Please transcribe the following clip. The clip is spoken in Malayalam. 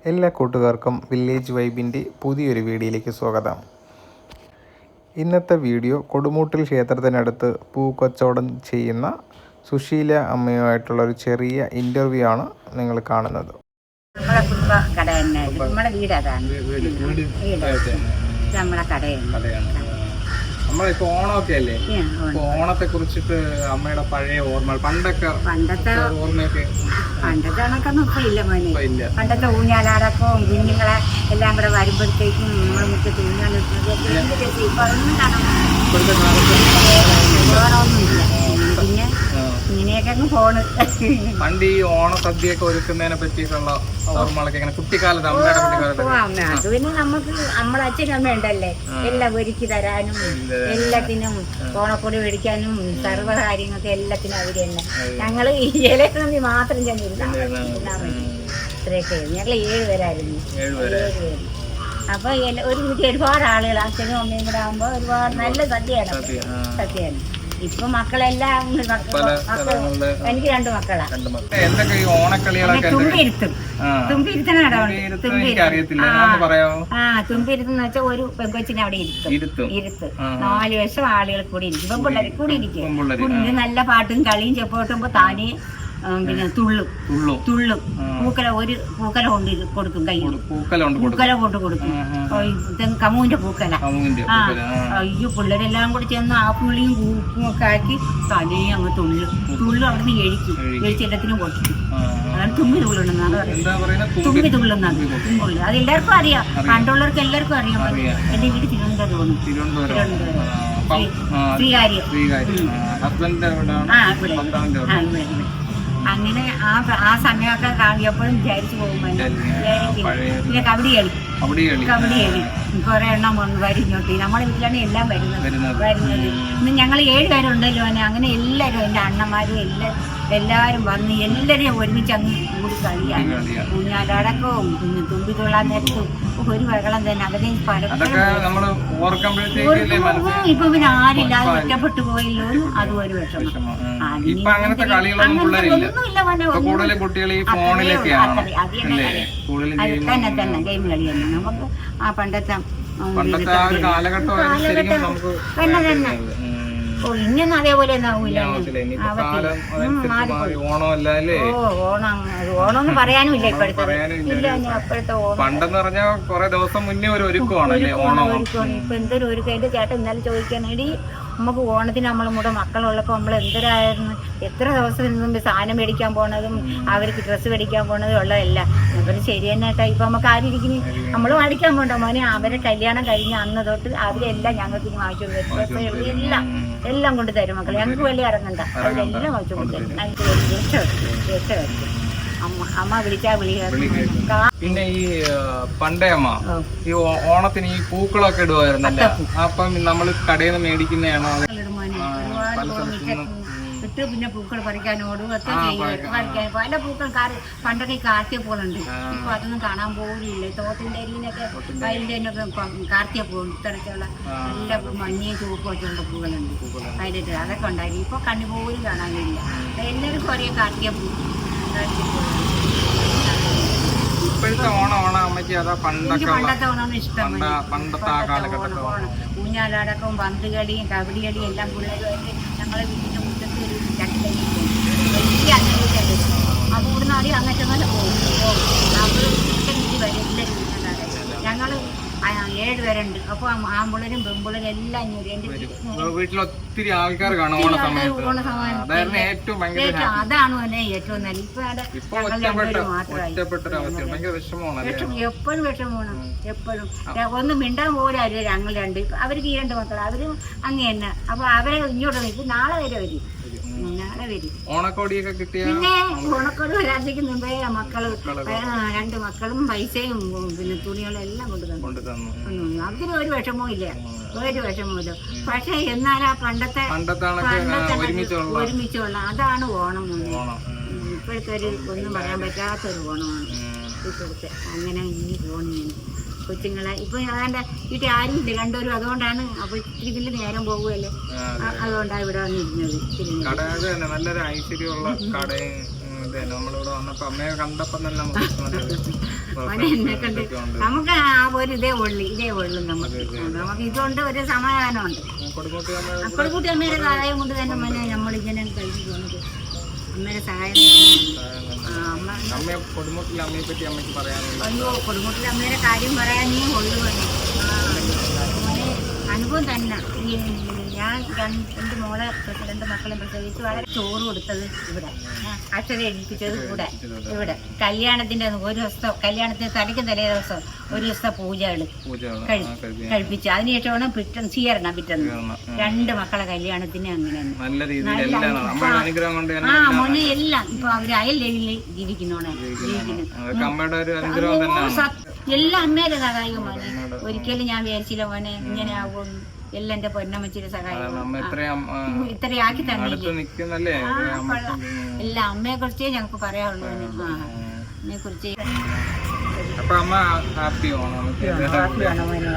എല്ലാ കൂട്ടുകാർക്കും വില്ലേജ് വൈബിൻ്റെ പുതിയൊരു വീഡിയോയിലേക്ക് സ്വാഗതം. ഇന്നത്തെ വീഡിയോ കൊടുമൂട്ടിൽ ക്ഷേത്രത്തിനടുത്ത് പൂക്കച്ചവടം ചെയ്യുന്ന സുശീല അമ്മയുമായിട്ടുള്ള ഒരു ചെറിയ ഇൻ്റർവ്യൂ ആണ് നിങ്ങൾ കാണുന്നത്. നമ്മളിപ്പോ ഓണമൊക്കെ അല്ലേ, ഓണത്തെ കുറിച്ചിട്ട് അമ്മയുടെ പഴയ ഓർമ്മ, പണ്ടത്തെ ഓർമ്മയൊക്കെ കണക്കൊന്നും ഇപ്പൊ ഇല്ല മോനെ. പണ്ടത്തെ ഊഞ്ഞാലാടക്കവും കുഞ്ഞുങ്ങളെ എല്ലാം കൂടെ വരുമ്പോഴത്തേക്കും നമ്മൾ മുറ്റത്ത് ഊഞ്ഞാലിട്ടത് ഇപ്പൊ അതൊന്നും കാണാൻ ഓണമൊന്നുമില്ല. പിന്നെ ഇങ്ങനെയൊക്കെ അങ്ങ് പോണ്. പണ്ട് ഈ ഓണസദ്യയൊക്കെ ഒരുക്കുന്നതിനെ പറ്റിയിട്ടുള്ള ഓർമ്മകളൊക്കെ എങ്ങനെ കുട്ടിക്കാലത്ത് അമ്മയുടെ കുട്ടിക്കാലത്ത്? അത് പിന്നെ നമുക്ക് നമ്മളെ അച്ഛനും അമ്മ ഉണ്ടല്ലേ എല്ലാം ഒരുക്കി തരാനും എല്ലാത്തിനും ഓണപ്പൊടി മേടിക്കാനും സർവ്വ കാര്യങ്ങൾക്ക് എല്ലാത്തിനും അവര് തന്നെ. ഞങ്ങള് ഈ ഇലക്ട്രോണി മാത്രം ചെന്നിരുന്ന ഇത്രയൊക്കെ ഞങ്ങൾ 7 പേരായിരുന്നു. 7 പേര്. അപ്പൊ ഒരു വീട്ടിൽ ഒരുപാട് ആളുകൾ അച്ഛനും അമ്മയും കൂടെ ആകുമ്പോ ഒരുപാട് നല്ല സദ്യയാണ്. ഇപ്പൊ മക്കളെല്ലാം എനിക്ക് 2 മക്കളാ. തുമ്പിരുത്തെന്ന് വെച്ചാൽ ഒരു പെങ്കൊച്ചിനെ അവിടെ ഇരുത്തും 4 വയസ്സും ആളുകൾ കൂടി ഇരിക്കും. പെൺപിള്ളേർ കൂടി ഇരിക്കും. നല്ല പാട്ടും കളിയും ചെപ്പോട്ടുമ്പോ താനെ പിന്നെ തുള്ളും പൂക്കല കൊണ്ട് കൊടുക്കും. കൈ പൂക്കല കൊണ്ട് കൊടുക്കും. കമുവിന്റെ പൂക്കല. അയ്യോ പിള്ളേരെല്ലാം കൂടി ചെന്ന് ആ പുളിയും പൂക്കും ഒക്കെ ആക്കി തലയും അങ്ങ് തുള്ളും അവിടുന്ന് എഴിച്ചെല്ലാത്തിനും പൊട്ടിക്കും. അതാണ് തുമ്പി തുള്ളുണ്ടെന്നാണ് പറയുന്നത്. തുമ്പി തുള്ളുന്നത് തുമ്പുള്ളു. അത് എല്ലാവർക്കും അറിയാം, പണ്ടുള്ളവർക്ക് എല്ലാവർക്കും അറിയാം. എന്റെ വീട് തിരുവനന്തപുരം. ശ്രീകാര്യം. ഇവിടെ അങ്ങനെ ആ സമയമൊക്കെ കാണിയപ്പോഴും വിചാരിച്ചു പോകുമ്പോൾ പിന്നെ കബഡി കളി കുറെ എണ്ണം വരും ഇങ്ങോട്ട്. നമ്മുടെ വീട്ടിലാണ് എല്ലാം വരുന്നത്. ഇന്ന് ഞങ്ങൾ 7 പേരുണ്ടല്ലോ. അങ്ങനെ എല്ലാവരും എൻ്റെ അണ്ണന്മാരും എല്ലാവരും വന്ന് എല്ലാവരെയും ഒരുമിച്ച് അങ്ങ് കൂടി കളിയാണ്. ഊഞ്ഞാലടക്കവും പിന്നെ തുമ്പി തുള്ളാൻ നേരത്തും ഒരു ബഹളം തന്നെ. അതിനെയും ഇപ്പൊ പിന്നെ ആരില്ലാതെ ഒറ്റപ്പെട്ടു പോയല്ലോ. അതും ഒരു വിഷമം. തന്നെ ഗെയിം കളി തന്നെ. നമുക്ക് ആ പണ്ടത്തെ ഇന്നൊന്നും അതേപോലെ ഒന്നും ആവൂല. ഓണമെന്ന് പറയാനും ഇല്ല ഇപ്പോഴത്തെ. പണ്ടെന്ന് പറഞ്ഞാൽ കുറെ ദിവസം മുന്നേ ഒരു ഒരുക്കമാണ്. ഇപ്പൊ എന്തൊരു ഒരുക്കം. എന്റെ ചേട്ടൻ ഇന്നലെ ചോദിക്കാനേടി നമുക്ക് ഓണത്തിന് നമ്മളും കൂടെ മക്കളുള്ളപ്പോൾ നമ്മൾ എന്തരായിരുന്നു, എത്ര ദിവസം മുമ്പ് സാധനം മേടിക്കാൻ പോണതും അവർക്ക് ഡ്രസ്സ് മേടിക്കാൻ പോണതും ഉള്ളതല്ല. അവർ ശരി തന്നെ കേട്ടോ. ഇപ്പൊ നമുക്ക് ആരിയിരിക്കുന്നു, നമ്മളും അടിക്കാൻ പോകണ്ടോ മോനെ. അവരെ കല്യാണം കഴിഞ്ഞ അന്ന് തൊട്ട് അവരെല്ലാം ഞങ്ങൾക്ക് വാങ്ങിച്ചു കൊടുക്കും. എല്ലാം കൊണ്ട് തരും മക്കൾ. ഞങ്ങൾക്ക് വലിയ ഇറങ്ങണ്ട, അവരെല്ലാം വാങ്ങിച്ചു കൊടുക്കും. രക്ഷ അമ്മ വിളിച്ചാ പിന്നെ ഈ പണ്ടേ അമ്മ ഈ ഓണത്തിന് ഈ പൂക്കളൊക്കെ ഇടുവായിരുന്നല്ലേ? അപ്പം നമ്മൾ കടയിൽ നിന്ന് മേടിക്കുന്നതാണോ? ഇട്ട് പിന്നെ പൂക്കൾ പറിക്കാനോടും ഒക്കെ പറിക്കാൻ പല പൂക്കൾ പണ്ടൊക്കെ കാർത്തിയ പൂളുണ്ട്. ഇപ്പൊ അതൊന്നും കാണാൻ പോലില്ല. തോട്ടിന്റെ അരിയിലൊക്കെ വയലിന്റെ കാർത്തിയ പൂൾ ഇത്തരത്തിലുള്ള നല്ല മഞ്ഞയും ചുവപ്പും ഒക്കെ ഉള്ള പൂകളുണ്ട്. അതിലിട്ട് അതൊക്കെ ഉണ്ടായിരുന്നു. ഇപ്പൊ കണ്ണു പോലും കാണാൻ കഴിയില്ല. എല്ലാവർക്കും അറിയാം കാർത്തിയ പൂ. ഇപ്പോഴത്തെ ഓണമാണ് അമ്മയ്ക്ക് അതാ പണ്ടത്തെ ഓണമാണ് ഇഷ്ടം. ഊഞ്ഞാലാടക്കവും പന്ത് കളിയും കബഡി കളിയും എല്ലാം പിള്ളേരുമായിട്ട് ഞങ്ങളെ വീട്ടിന്റെ മുറ്റത്ത് ഒരു ചട്ടിക്കഞ്ഞി വലിയ അങ്ങനത്തെ അപ്പോൾ ഇവിടുന്ന് ആദ്യം അങ്ങനത്തെ പോകും. നമ്മൾ വീട്ടിൽ വരും എല്ലാവരും ഞങ്ങള് 7 പേരുണ്ട്. അപ്പൊ ആമ്പിള്ളേരും പെമ്പിള്ളേരും എല്ലാം വീട്ടിൽ ഒത്തിരി ആൾക്കാർ കാണും ഓണ സമയത്ത്. അതാണ് ഏറ്റവും നല്ല. ഇപ്പൊ എപ്പോഴും വിഷമമാണ്. എപ്പോഴും ഒന്നും മിണ്ടാൻ പോലും അറിയില്ല. ഞങ്ങൾ 2 അവർക്ക് 2 മക്കൾ, അവരും അങ്ങ് തന്നെ. അപ്പൊ അവരെ ഇങ്ങോട്ട് നിൽക്കും. നാളെ വരെ വരും. ഓണക്കോടിയൊക്കെ കിട്ടിയ പിന്നെ ഓണക്കോടി വരാത്തേക്ക് മുമ്പേ മക്കള് 2 മക്കളും പൈസയും പിന്നെ തുണികളും എല്ലാം കൊണ്ടുതന്നു. അതിന് ഒരു വിഷമവും ഇല്ല. പക്ഷെ എന്നാൽ ആ പണ്ടത്തെ ഒരുമിച്ചുള്ള അതാണ് ഓണം. ഇപ്പോഴത്തെ ഒന്നും പറയാൻ പറ്റാത്തൊരു ഓണമാണ് ഇപ്പോഴത്തെ. അങ്ങനെ ഇനി പോണിങ്ങനെ കൊച്ചുങ്ങളെ ഇപ്പൊ അതാണ്ട് വീട്ടിൽ ആരും ഇല്ല, 2 പേരും. അതുകൊണ്ടാണ് അപ്പൊ ഇത്തിരി വലിയ നേരം പോകുമല്ലേ, അതുകൊണ്ടാണ് ഇവിടെ വന്നിരുന്നത്. നല്ലൊരു ഐശ്വര്യമുള്ള കടയും അതെ നമ്മളിവിടെ വന്നപ്പോ അമ്മയെ കണ്ടപ്പോ തന്നെ നമുക്ക് എന്നെ കണ്ട് നമുക്ക് ആ ഒരു ഇതേ ഉള്ളു നമുക്ക് ഇതുകൊണ്ട് ഒരു സമാധാനമുണ്ട്. കൊടുക്കൂട്ടി അമ്മയുടെ സഹായം കൊണ്ട് തന്നെ മോനെ നമ്മളിങ്ങനെ കഴിഞ്ഞു പോകുന്നത്. അമ്മയുടെ സഹായം അയ്യോ കൊടുക്കൂട്ടിലെ അമ്മയുടെ കാര്യം പറയാനേ ഉള്ളു മോനെ. അനുഭവം തന്നെ. ഞാൻ എൻ്റെ മോളെ 2 മക്കളെ പ്രസവിച്ച് വളരെ ചോറ് കൊടുത്തത് ഇവിടെ, അക്ഷര എഴുതിപ്പിച്ചത് ഇവിടെ. കല്യാണത്തിന്റെ ഒരു ദിവസം, കല്യാണത്തിന് തലയ്ക്ക് തലേ ദിവസം ഒരു ദിവസത്തെ പൂജകള് കഴിപ്പിച്ചു. അതിനുശേഷമാണ് സ്വീകരണം പിറ്റന്ന് 2 മക്കളെ കല്യാണത്തിന് അങ്ങനെ മോനെ എല്ലാം. ഇപ്പൊ അവര് അയൽ ലെവലിൽ ജീവിക്കുന്നോണെ എല്ലാം അമ്മയുടെ സഹായം മോനെ. ഒരിക്കലും ഞാൻ വിചാരിച്ചില്ല മോനെ ഇങ്ങനെ ആകും. എല്ലാം എന്റെ പൊന്നമ്മച്ചിയുടെ സഹായം ഇത്രയാക്കി തന്നെ. എല്ലാം അമ്മയെ കുറിച്ചേ ഞങ്ങൾക്ക് പറയാനുള്ളൂ. അമ്മയെ കുറിച്ച് ഹാപ്പിയാണോ മോനെ?